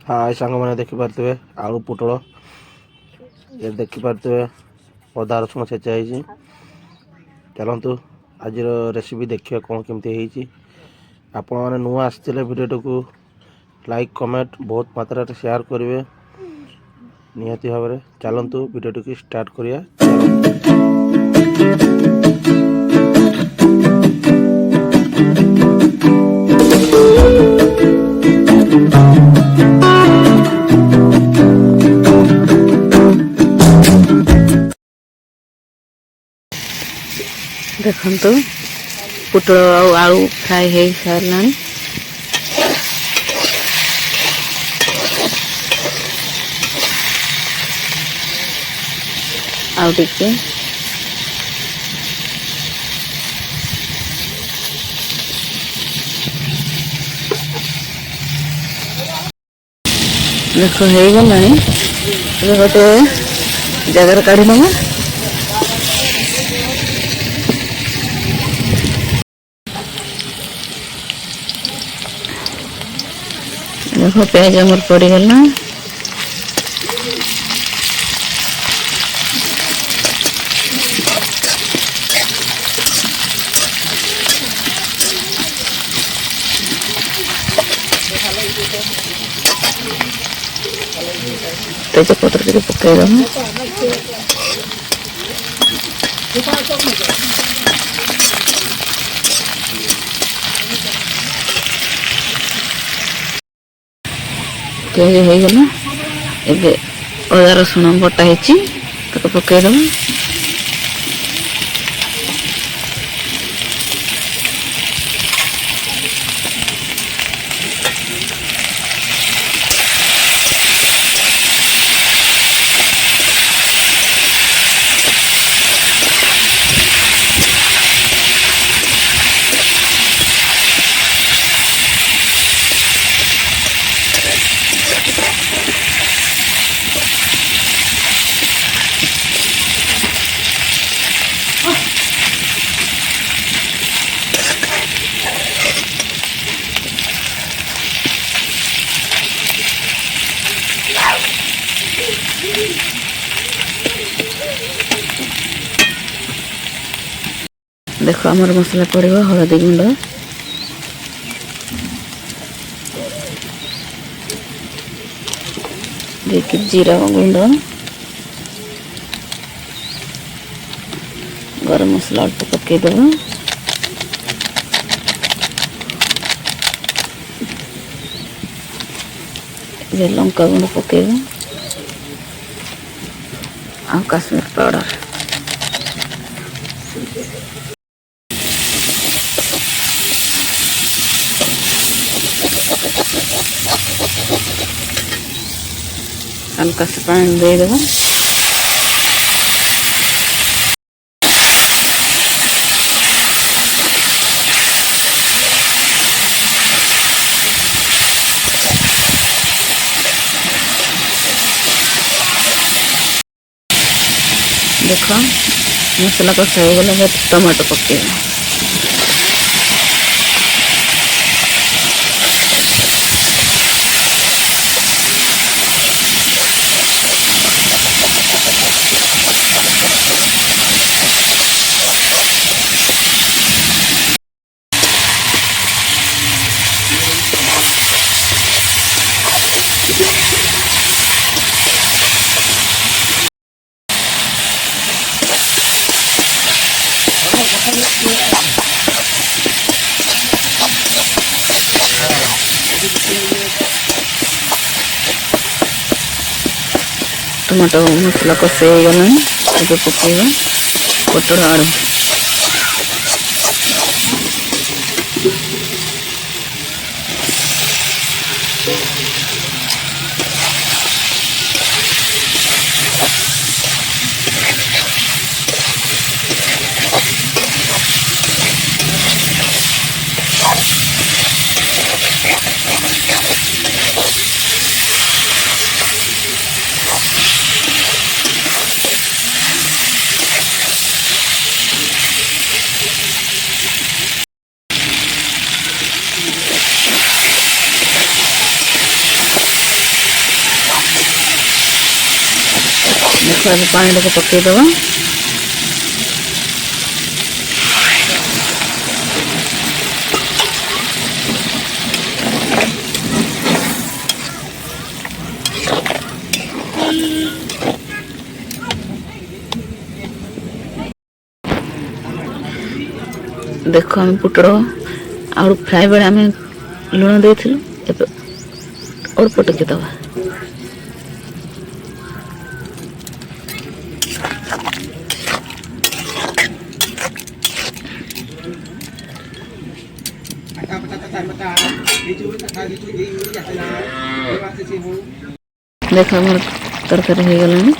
हाय सांग मैंने देखिपे आलू पुटल ये देखिपे अदा रसुण छेचा है। चलतु आज रेसिपी देखिए कौन केमती आपण मैंने नुआ आसते भिडियो को लाइक कमेंट बहुत मात्रा शेयर करेंगे निहाती भाव में। चलतु भिडियो को स्टार्ट करिया। देखो पुटल आलू फ्राए हो सारा आउ टिके देखो हो गला गोटे जगह काढ़ी नवा। देखो प्याज मोर पड़गला तेज पत्र टे पकईद प्याज हो गला ए अदा रसुण बटा है पकईद। देखो आमर मसला पड़ेगा हलदी गुंड देखिए जीरा गुंड गरम मसला अल्प पकईदेव लंका गुंड पकईब आ काश्मीर पाउडर हल्का से पानी दे देव। देखो मसला कषा हो गला टमाटो पकेगा टमाटो मसला कषे हो गला पकेगा पोटल आलू देखो अब पानी टाक पकईदबा देख आम पुटल आलू फ्राए बेले आम लुण देलु अल्प टिके दबा देख तरकारी हो गलानी।